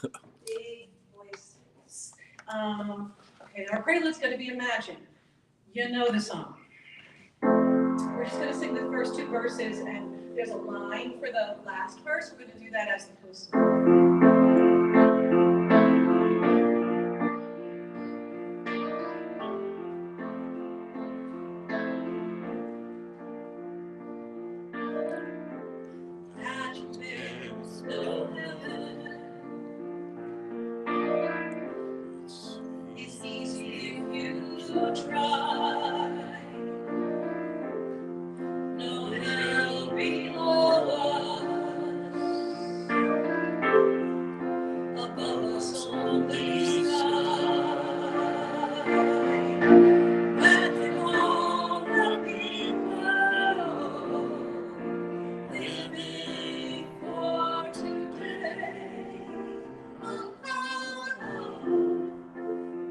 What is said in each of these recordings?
Big voices. Okay, our prelude's going to be Imagine. You know the song. We're just going to sing the first two verses, and there's a line for the last verse. We're going to do that as the post. It's easy if you try. No hell below us, above us only sky. Imagine all the people living for today.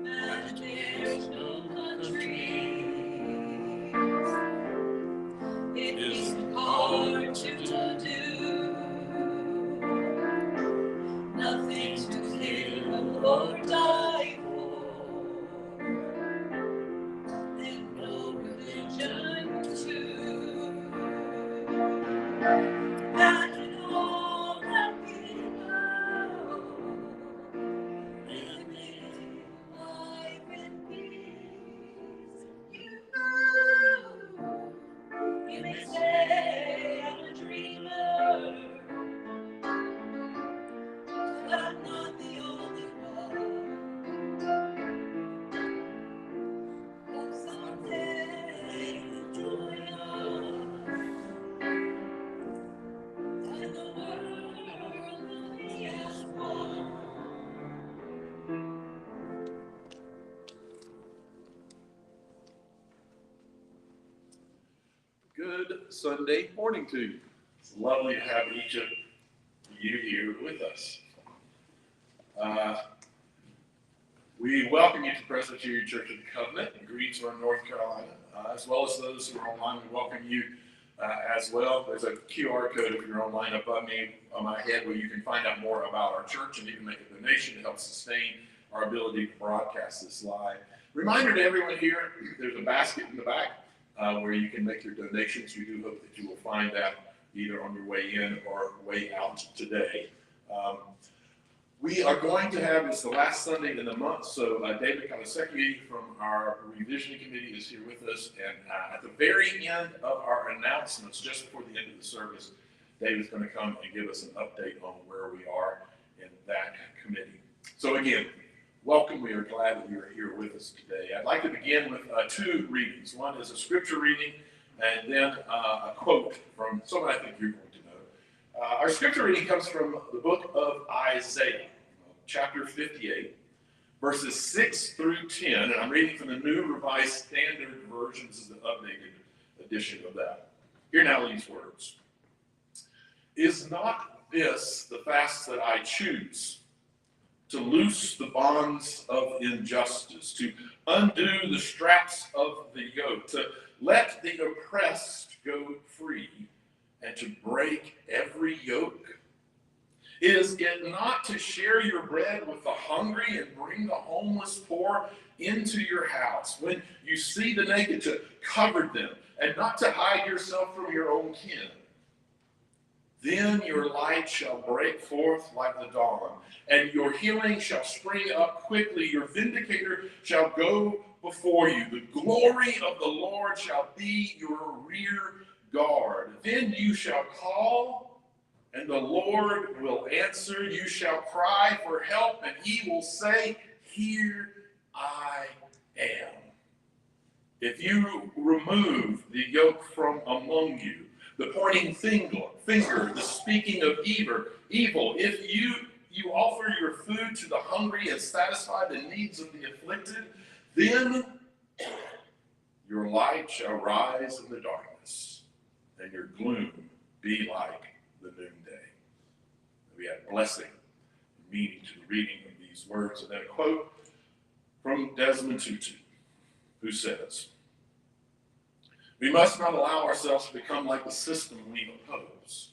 And there's no country. It isn't hard to do. Nothing to kill or die for, and no religion too. Imagine all the people living life in peace. You may say I'm a dreamer, but I'm not the only one. Hope someday you'll join us, and the world will be as one. Good Sunday morning to you. It's lovely to have each of you here with us. We welcome you to Presbyterian Church of the Covenant in Greensboro, North Carolina, as well as those who are online. We welcome you as well. There's a QR code if you're online above me on my head where you can find out more about our church and you can make a donation to help sustain our ability to broadcast this live. Reminder to everyone here, there's a basket in the back where you can make your donations. We do hope that you will find that either on your way in or way out today. We are going to have, it's the last Sunday in the month, so David Kalaseki from our revision committee is here with us, and at the very end of our announcements, just before the end of the service, David's going to come and give us an update on where we are in that committee. So again, welcome. We are glad that you are here with us today. I'd like to begin with two readings. One is a scripture reading, and then a quote from someone I think you're going to know. Our scripture reading comes from the book of Isaiah, chapter 58, verses 6 through 10, and I'm reading from the New Revised Standard Version. This is the updated edition of that. Hear now these words. Is not this the fast that I choose? To loose the bonds of injustice, to undo the straps of the yoke, to let the oppressed go free, and to break every yoke? Is it not to share your bread with the hungry and bring the homeless poor into your house? When you see the naked, to cover them, and not to hide yourself from your own kin? Then your light shall break forth like the dawn, and your healing shall spring up quickly. Your vindicator shall go before you. The glory of the Lord shall be your rear guard. Then you shall call, and the Lord will answer. You shall cry for help, and he will say, here I am. If you remove the yoke from among you, the pointing finger, the speaking of evil, if you offer your food to the hungry and satisfy the needs of the afflicted, then your light shall rise in the darkness, and your gloom be like the noonday. We have blessing and meaning to the reading of these words, and then a quote from Desmond Tutu, who says, we must not allow ourselves to become like the system we oppose.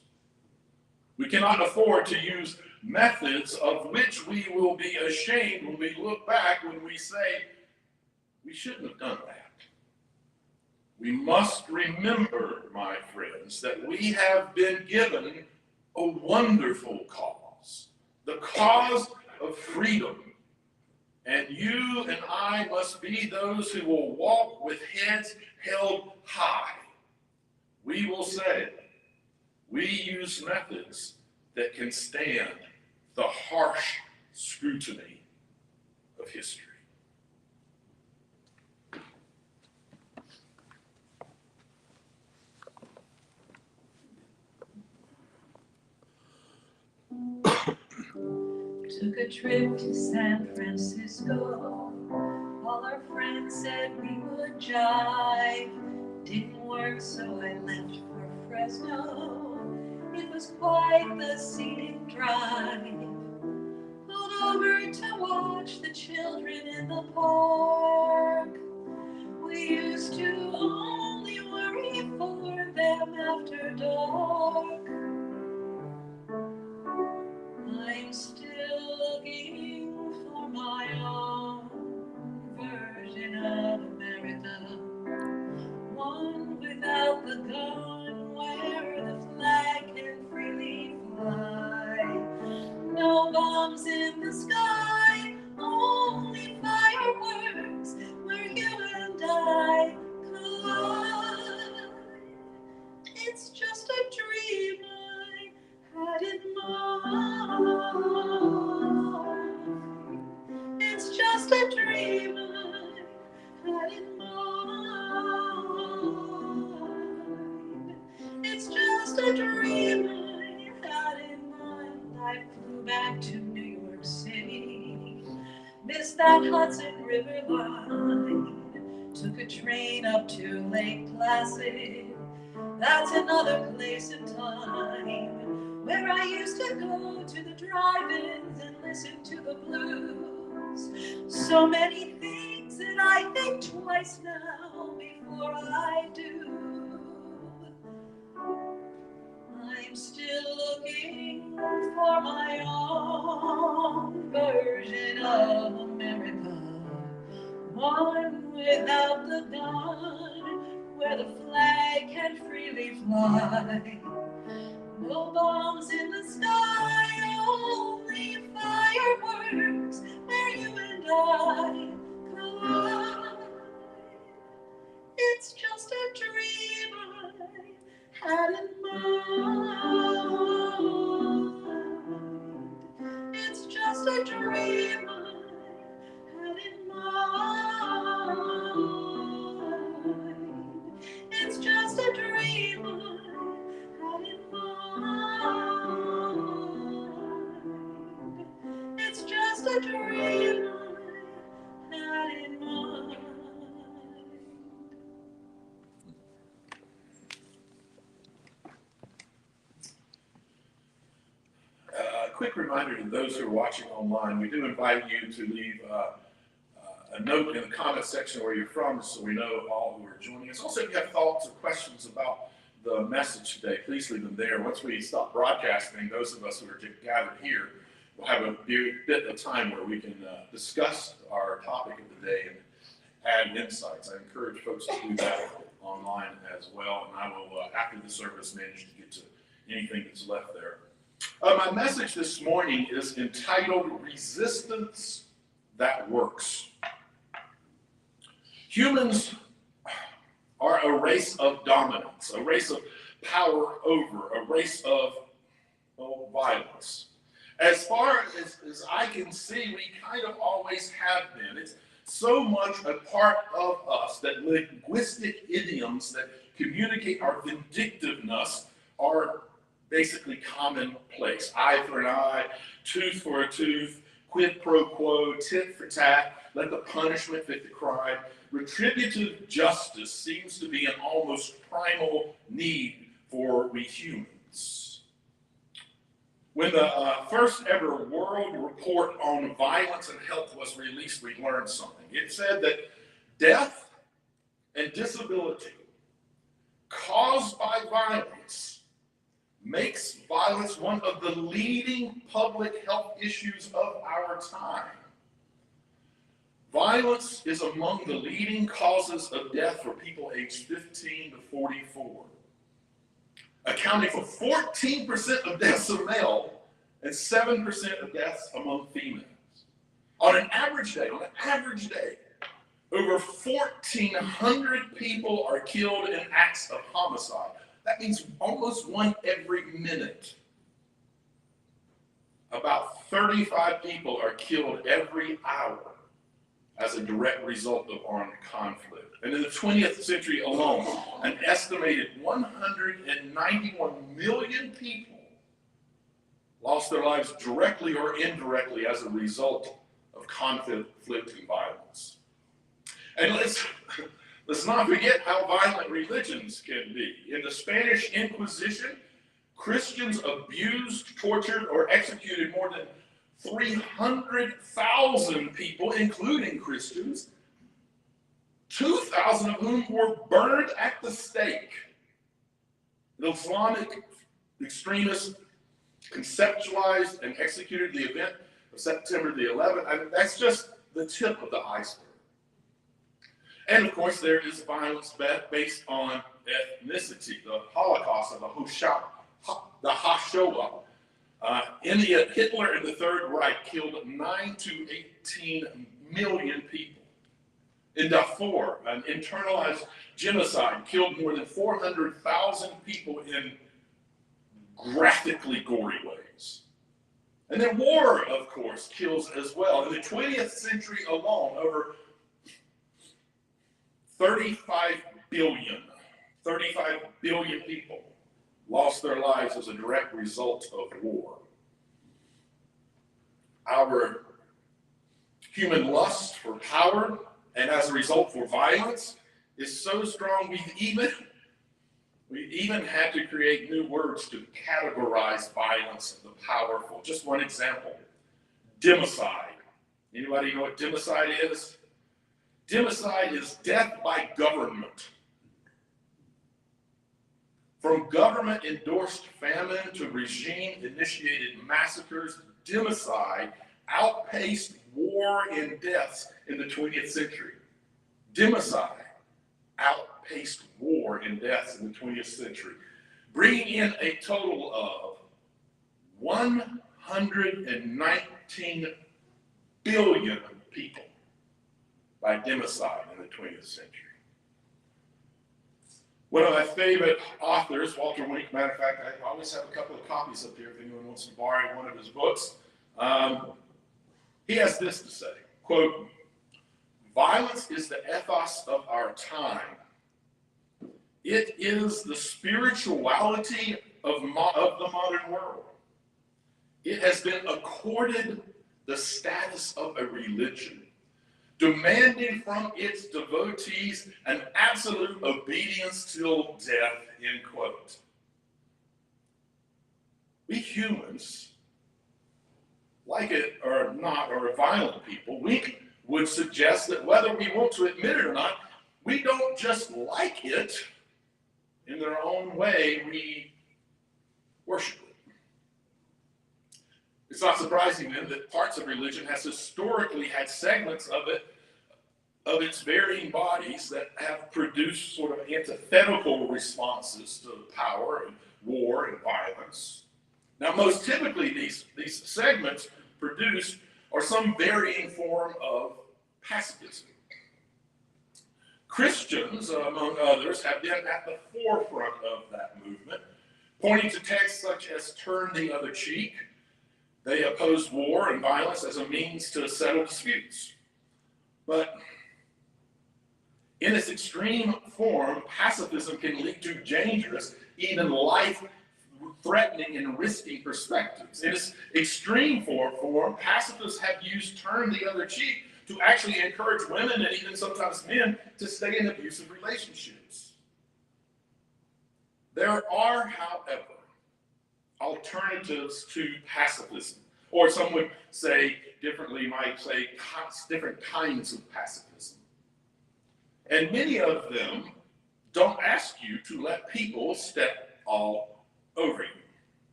We cannot afford to use methods of which we will be ashamed when we look back, when we say, we shouldn't have done that. We must remember, my friends, that we have been given a wonderful cause, the cause of freedom. And you and I must be those who will walk with heads held high. We will say, we use methods that can stand the harsh scrutiny of history. Took a trip to San Francisco. All our friends said we would jive. Didn't work, so I left for Fresno. It was quite the scenic drive. Pulled over to watch the children in the park. We used to only worry for them after dark. I'm still looking for my own version of America. One without the gun, where the flag can freely fly. No bombs in the sky, only fireworks where you and I collide. It's just a dream I had in mind. It's just a dream I had in mind. It's just a dream I had in mind. I flew back to New York City, missed that Hudson River line, took a train up to Lake Placid. That's another place and time where I used to go to the drive-ins and listen to the blues. So many things that I think twice now before I do. I'm still looking for my own version of America. One without the gun, where the flag can freely fly. No bombs in the sky, only fireworks where you and I collide. It's just a dream I had in mind. It's just a dream I had in mind. It's just a dream I had in mind. It's just a dream I had in mind. A quick reminder to those who are watching online, we do invite you to leave a note in the comment section where you're from so we know all who are joining us. Also, if you have thoughts or questions about the message today, please leave them there. Once we stop broadcasting, those of us who are gathered here will have a bit of time where we can discuss our topic of the day and add insights. I encourage folks to do that online as well, and I will, after the service, manage to get to anything that's left there. My message this morning is entitled Resistance That Works. Humans are a race of dominance, a race of power over, a race of violence. As far as I can see, we kind of always have been. It's so much a part of us that linguistic idioms that communicate our vindictiveness are basically commonplace. Eye for an eye, tooth for a tooth, quid pro quo, tit for tat, let the punishment fit the crime. Retributive justice seems to be an almost primal need for we humans. When the first ever World Report on Violence and Health was released, we learned something. It said that death and disability caused by violence makes violence one of the leading public health issues of our time. Violence is among the leading causes of death for people aged 15 to 44, accounting for 14% of deaths of male and 7% of deaths among females. On an average day, over 1,400 people are killed in acts of homicide. That means almost one every minute. About 35 people are killed every hour as a direct result of armed conflict. And in the 20th century alone, an estimated 191 million people lost their lives directly or indirectly as a result of conflict and violence. And let's not forget how violent religions can be. In the Spanish Inquisition, Christians abused, tortured, or executed more than 300,000 people, including Christians, 2,000 of whom were burned at the stake. The Islamic extremists conceptualized and executed the event of September the 11th. I mean, that's just the tip of the iceberg. And of course, there is violence based on ethnicity, the Holocaust of the Hashoah. Hitler and the Third Reich killed 9 to 18 million people. In Darfur, an internalized genocide killed more than 400,000 people in graphically gory ways. And then war, of course, kills as well. In the 20th century alone, over 35 billion people lost their lives as a direct result of war. Our human lust for power, and as a result for violence, is so strong we even had to create new words to categorize violence and the powerful. Just one example, democide. Anybody know what democide is? Democide is death by government. From government-endorsed famine to regime-initiated massacres, democide outpaced war and deaths in the 20th century. Democide outpaced war and deaths in the 20th century, bringing in a total of 119 billion people by democide in the 20th century. One of my favorite authors, Walter Wink, matter of fact, I always have a couple of copies up here if anyone wants to borrow one of his books. He has this to say, quote, "Violence is the ethos of our time. It is the spirituality of the modern world. It has been accorded the status of a religion, demanding from its devotees an absolute obedience till death," end quote. We humans, like it or not, are violent people. We would suggest that whether we want to admit it or not, we don't just like it in their own way, we worship it. It's not surprising then that parts of religion has historically had segments of its varying bodies that have produced sort of antithetical responses to power and war and violence. Now, most typically, these segments produced are some varying form of pacifism. Christians, among others, have been at the forefront of that movement, pointing to texts such as "turn the other cheek." They opposed war and violence as a means to settle disputes. But in its extreme form, pacifism can lead to dangerous, even life-threatening and risky perspectives. In its extreme form, pacifists have used "turn the other cheek" to actually encourage women and even sometimes men to stay in abusive relationships. There are, however, alternatives to pacifism, or some would say differently, might say different kinds of pacifism. And many of them don't ask you to let people step all over you.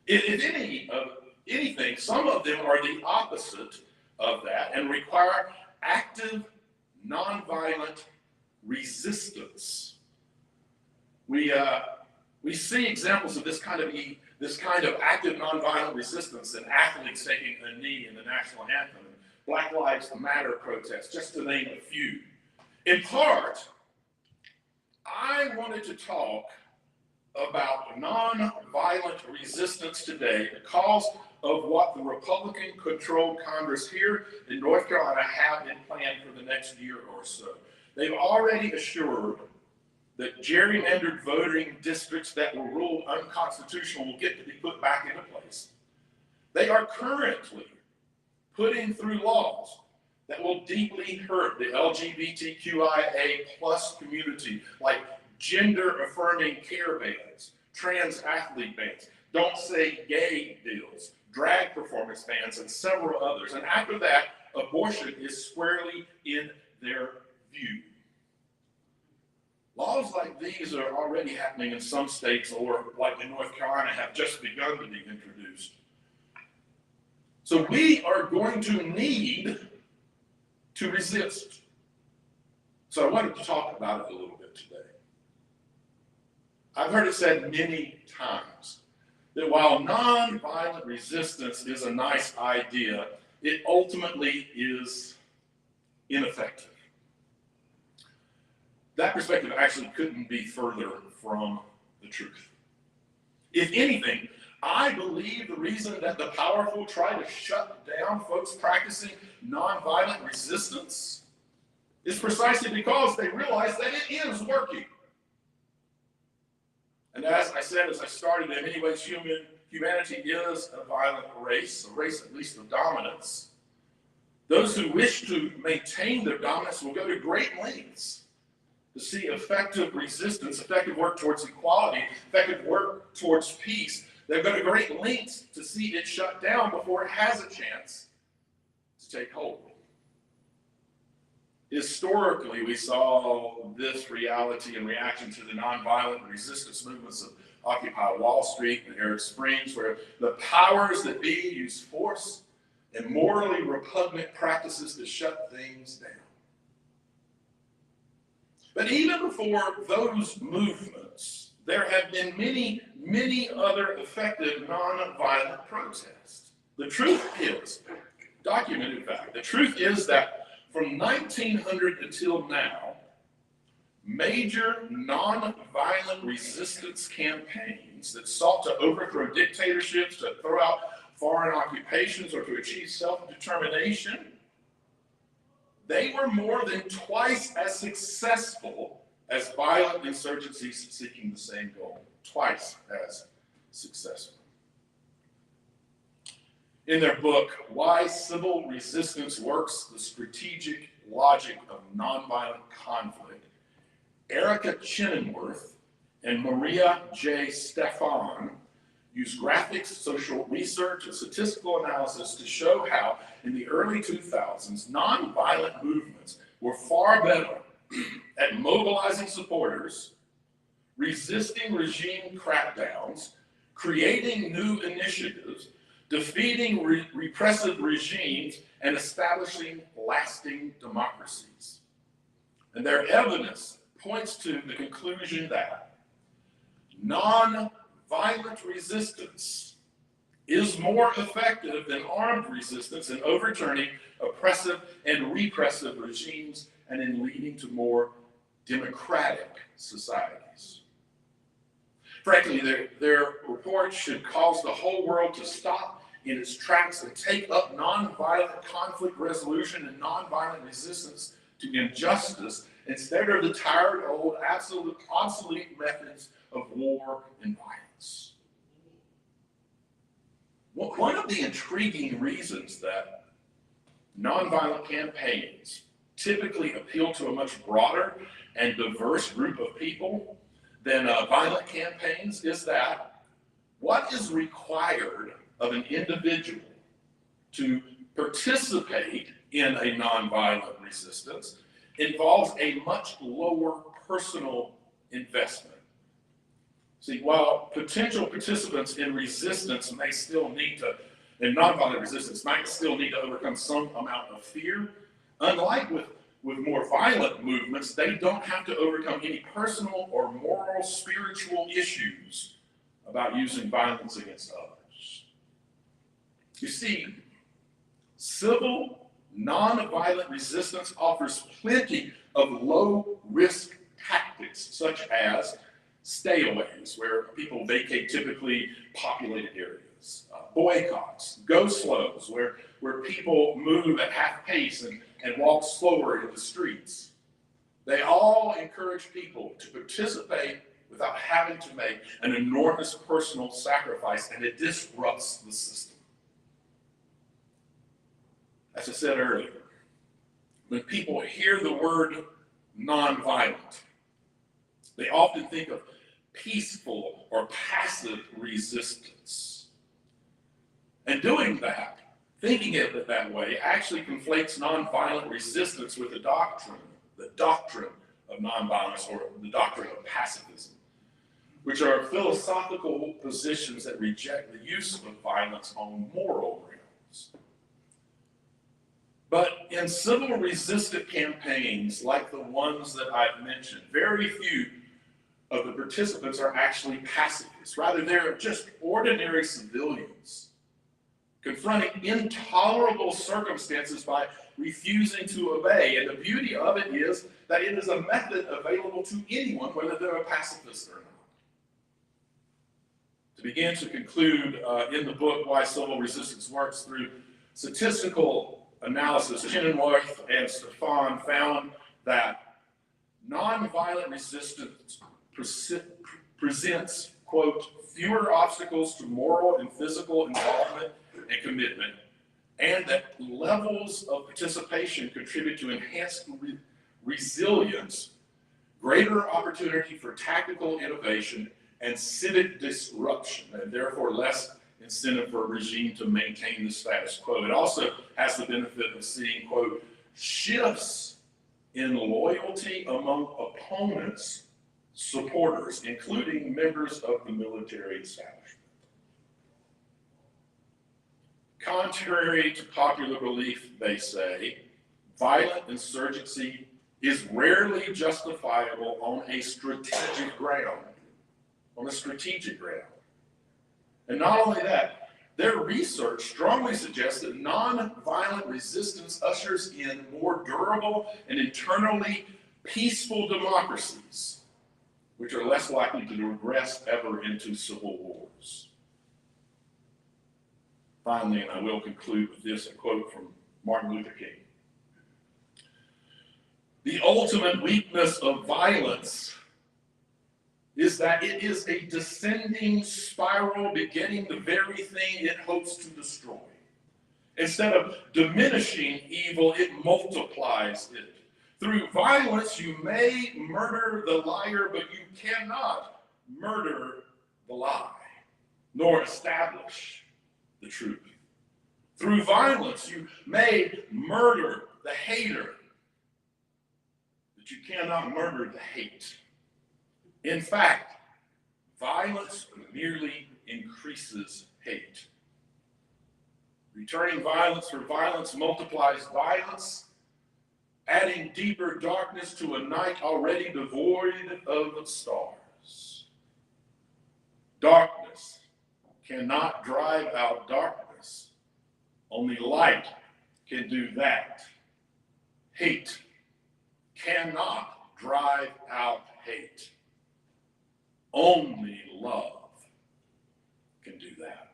If anything, some of them are the opposite of that and require active, nonviolent resistance. We see examples of this kind of active nonviolent resistance in athletes taking a knee in the national anthem, and Black Lives Matter protests, just to name a few. In part, I wanted to talk about nonviolent resistance today because of what the Republican-controlled Congress here in North Carolina have in plan for the next year or so. They've already assured that gerrymandered voting districts that were ruled unconstitutional will get to be put back into place. They are currently putting through laws that will deeply hurt the LGBTQIA plus community, like gender-affirming care bans, trans athlete bans, don't say gay bills, drag performance bans, and several others. And after that, abortion is squarely in their view. Laws like these are already happening in some states, or like in North Carolina, have just begun to be introduced. So we are going to need to resist. So I wanted to talk about it a little bit today. I've heard it said many times that while nonviolent resistance is a nice idea, it ultimately is ineffective. That perspective actually couldn't be further from the truth. If anything, I believe the reason that the powerful try to shut down folks practicing nonviolent resistance is precisely because they realize that it is working. And as I said, as I started, in many ways, humanity is a violent race, a race at least of dominance. Those who wish to maintain their dominance will go to great lengths to see effective resistance, effective work towards equality, effective work towards peace. They'll go to great lengths to see it shut down before it has a chance to take hold. Historically, we saw this reality in reaction to the nonviolent resistance movements of Occupy Wall Street and Arab Springs, where the powers that be used force and morally repugnant practices to shut things down. But even before those movements, there have been many, many other effective nonviolent protests. The truth is, documented fact, the truth is that from 1900 until now, major nonviolent resistance campaigns that sought to overthrow dictatorships, to throw out foreign occupations, or to achieve self-determination, they were more than twice as successful as violent insurgencies seeking the same goal. Twice as successful. In their book, Why Civil Resistance Works, the Strategic Logic of Nonviolent Conflict, Erica Chenenworth and Maria J. Stefan use graphics, social research, and statistical analysis to show how, in the early 2000s, nonviolent movements were far better at mobilizing supporters, resisting regime crackdowns, creating new initiatives, defeating repressive regimes, and establishing lasting democracies. And their evidence points to the conclusion that nonviolent resistance is more effective than armed resistance in overturning oppressive and repressive regimes and in leading to more democratic societies. Frankly, their report should cause the whole world to stop in its tracks and take up nonviolent conflict resolution and nonviolent resistance to injustice instead of the tired, old, obsolete methods of war and violence. One of the intriguing reasons that nonviolent campaigns typically appeal to a much broader and diverse group of people than violent campaigns is that what is required of an individual to participate in a nonviolent resistance involves a much lower personal investment. See, while potential participants in resistance may still need to, in nonviolent resistance, might still need to overcome some amount of fear, unlike with more violent movements, they don't have to overcome any personal or moral, spiritual issues about using violence against others. You see, civil, nonviolent resistance offers plenty of low-risk tactics, such as stayaways, where people vacate typically populated areas, boycotts, go slows, where people move at half pace and walk slower in the streets. They all encourage people to participate without having to make an enormous personal sacrifice, and it disrupts the system. As I said earlier, when people hear the word nonviolent, they often think of peaceful or passive resistance. And doing that, thinking of it that way, actually conflates nonviolent resistance with the doctrine of nonviolence, or the doctrine of pacifism, which are philosophical positions that reject the use of violence on moral grounds. But in civil resistance campaigns like the ones that I've mentioned, very few of the participants are actually pacifists. Rather, they're just ordinary civilians confronting intolerable circumstances by refusing to obey. And the beauty of it is that it is a method available to anyone, whether they're a pacifist or not. To begin to conclude in the book, Why Civil Resistance Works, through statistical analysis, Chenoweth and Stefan found that nonviolent resistance presents, quote, fewer obstacles to moral and physical involvement and commitment, and that levels of participation contribute to enhanced resilience, greater opportunity for tactical innovation, and civic disruption, and therefore less incentive for a regime to maintain the status quo. It also has the benefit of seeing, quote, shifts in loyalty among opponents, supporters, including members of the military establishment. Contrary to popular belief, they say, violent insurgency is rarely justifiable on a strategic ground. And not only that, their research strongly suggests that nonviolent resistance ushers in more durable and internally peaceful democracies, which are less likely to regress ever into civil wars. Finally, and I will conclude with this, a quote from Martin Luther King. The ultimate weakness of violence is that it is a descending spiral begetting the very thing it hopes to destroy. Instead of diminishing evil, it multiplies it. Through violence, you may murder the liar, but you cannot murder the lie, nor establish the truth. Through violence, you may murder the hater, but you cannot murder the hate. In fact, violence merely increases hate. Returning violence for violence multiplies violence, adding deeper darkness to a night already devoid of stars. Darkness cannot drive out darkness. Only light can do that. Hate cannot drive out hate. Only love can do that.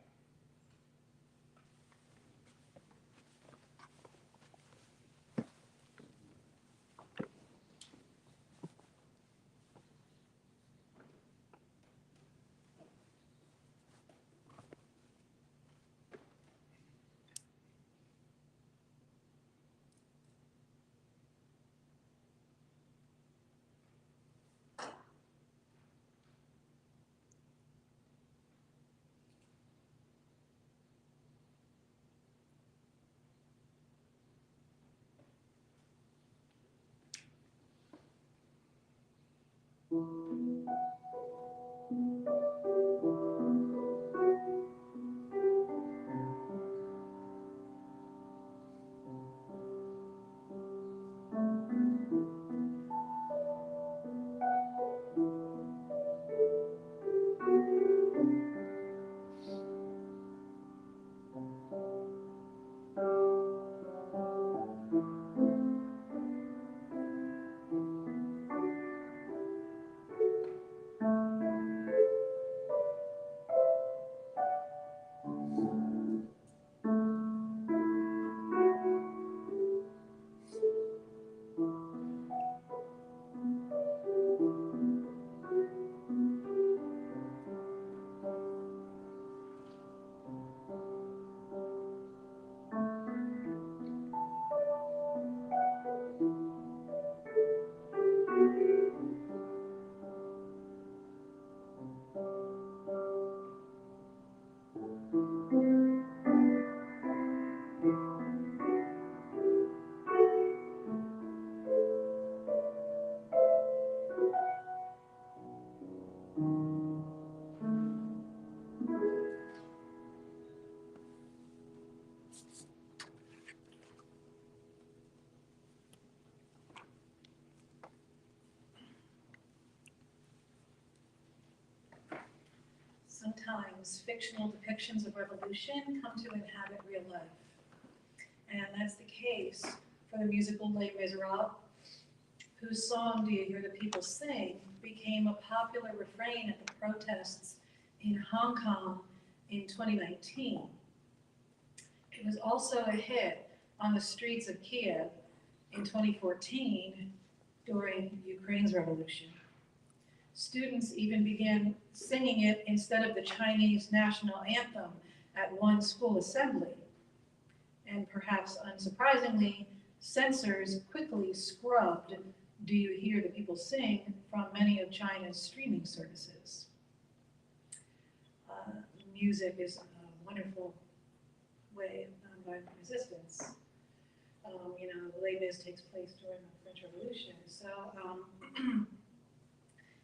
times fictional depictions of revolution come to inhabit real life. And that's the case for the musical Les Miserables, whose song, Do You Hear the People Sing, became a popular refrain at the protests in Hong Kong in 2019. It was also a hit on the streets of Kiev in 2014 during Ukraine's revolution. Students even began singing it instead of the Chinese national anthem at one school assembly. And perhaps unsurprisingly, censors quickly scrubbed Do You Hear the People Sing from many of China's streaming services. Music is a wonderful way of nonviolent resistance. Les Mis takes place during the French Revolution, so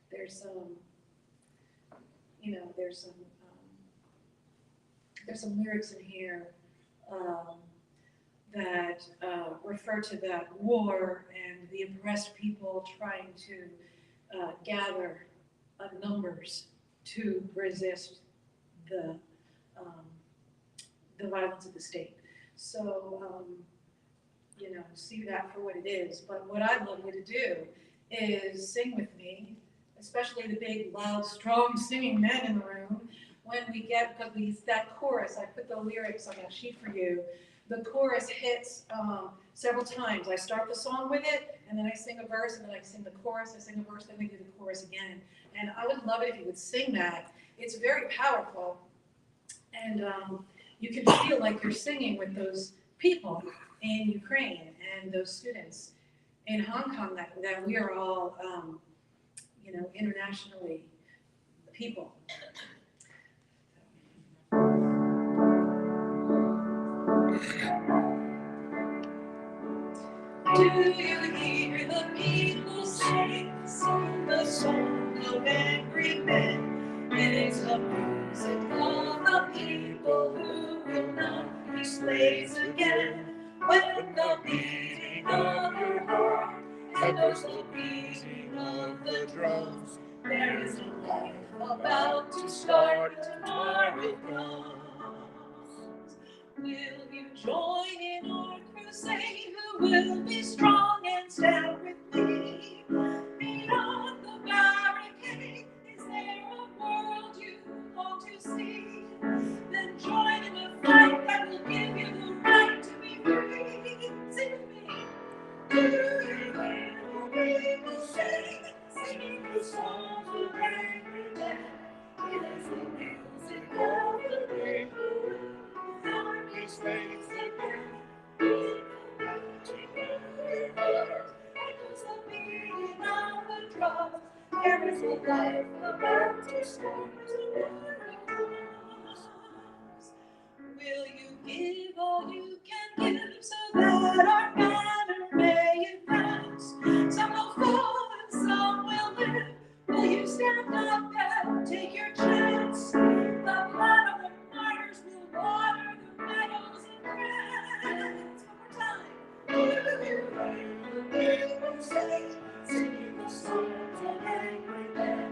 there's some lyrics in here that refer to that war and the oppressed people trying to gather numbers to resist the violence of the state. So, see that for what it is. But what I'd love you to do is sing with me, especially the big, loud, strong singing men in the room. When we get, because that chorus, I put the lyrics on that sheet for you. The chorus hits several times. I start the song with it, and then I sing a verse, and then I sing the chorus, I sing a verse, then we do the chorus again. And I would love it if you would sing that. It's very powerful, and you can feel like you're singing with those people in Ukraine and those students in Hong Kong that we are all, internationally people. Do you hear the people sing the song of angry men? It is the music of the people who will not be slaves again. When the beating of your heart echoes the beating of the drums, there is a life about to start, tomorrow comes. Will you join in our crusade? Who will be strong and stand with me? Beyond the barricade, is there a world you long to see? Then join in the fight that will give you the right to be free. Sing with me. Do you hear the people sing the songs of angry men? It is the music of the people who never be slaves again. Echoes the beating of the drum. There is a life about to start. Will you give all you can give so that our banner may advance? Some will fall and some will live. Will you stand up and take your chance? The blood of the martyrs will water the meadows and grants. One more time. Will you hear the people singing the songs of angry men?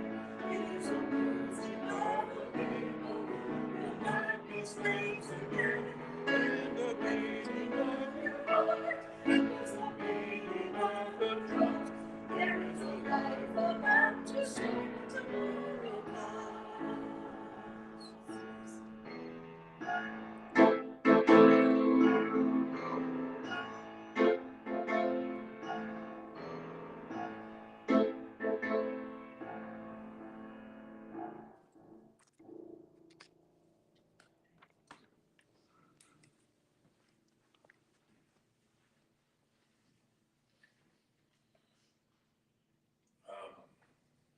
It is the music of the people who will not be slaves again. In the beating of your heart, echoes the beating of the drums. There is a life about to start, tomorrow comes.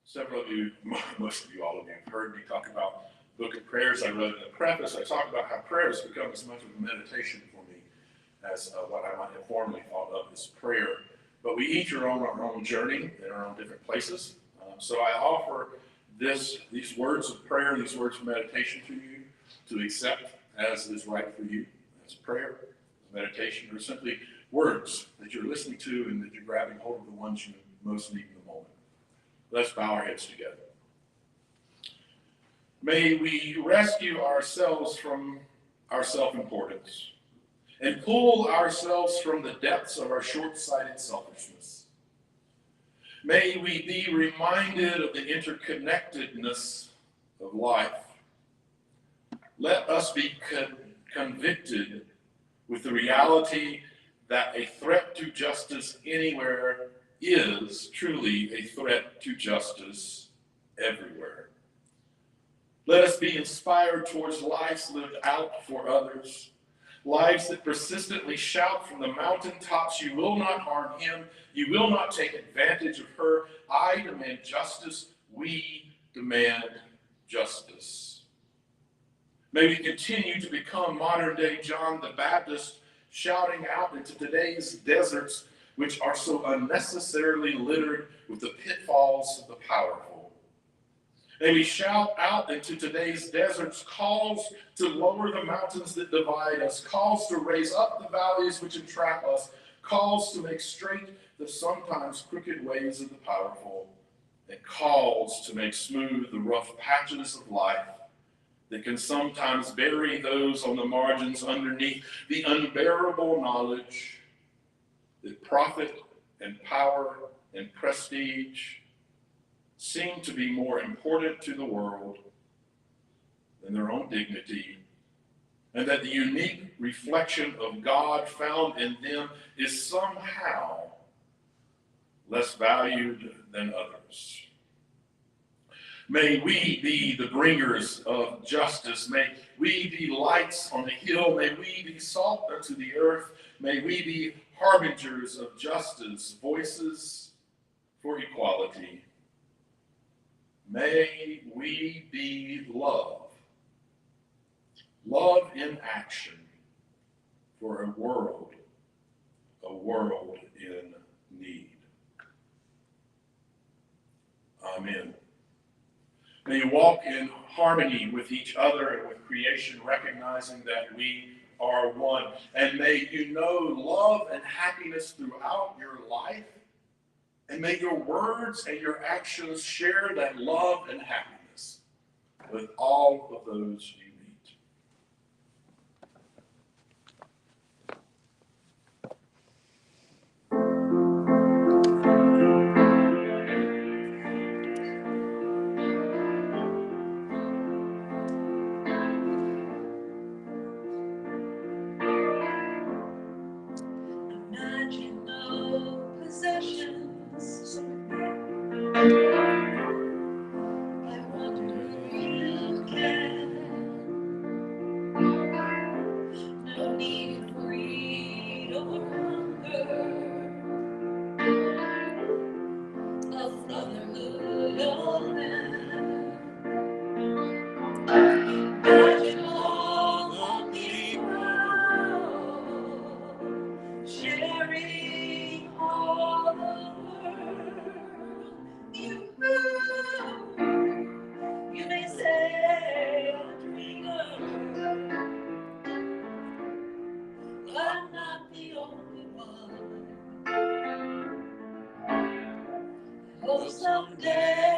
Several of you, most of you, all of you, have heard me talk about the book of prayers I wrote in the preface. I talk about how prayer has become as much of a meditation for me as what I might have formerly thought of as prayer. But we each are on our own journey in our own different places. So I offer these words of prayer, these words of meditation to you to accept as is right for you, as prayer, as meditation, or simply words that you're listening to and that you're grabbing hold of the ones you most need in the moment. Let's bow our heads together. May we rescue ourselves from our self-importance and pull ourselves from the depths of our short-sighted selfishness. May we be reminded of the interconnectedness of life. Let us be convicted with the reality that a threat to justice anywhere is truly a threat to justice everywhere. Let us be inspired towards lives lived out for others, lives that persistently shout from the mountaintops, "You will not harm him, you will not take advantage of her. I demand justice, we demand justice." May we continue to become modern-day John the Baptist, shouting out into today's deserts, which are so unnecessarily littered with the pitfalls of the powerful. May we shout out into today's deserts calls to lower the mountains that divide us, calls to raise up the valleys which entrap us, calls to make straight the sometimes crooked ways of the powerful, and calls to make smooth the rough patches of life that can sometimes bury those on the margins underneath the unbearable knowledge that profit and power and prestige seem to be more important to the world than their own dignity, and that the unique reflection of God found in them is somehow less valued than others. May we be the bringers of justice. May we be lights on the hill. May we be salt unto the earth. May we be harbingers of justice, voices for equality. May we be love. Love in action for a world in need. Amen. May you walk in harmony with each other and with creation, recognizing that we are one. And may you know love and happiness throughout your life. And may your words and your actions share that love and happiness with all of those you meet. Imagine no possessions. I wonder if you can. No need for greed or hunger. A brotherhood of men. Imagine all happy world, sharing all the world. You may say a dreamer, but I'm not the only one. I hope someday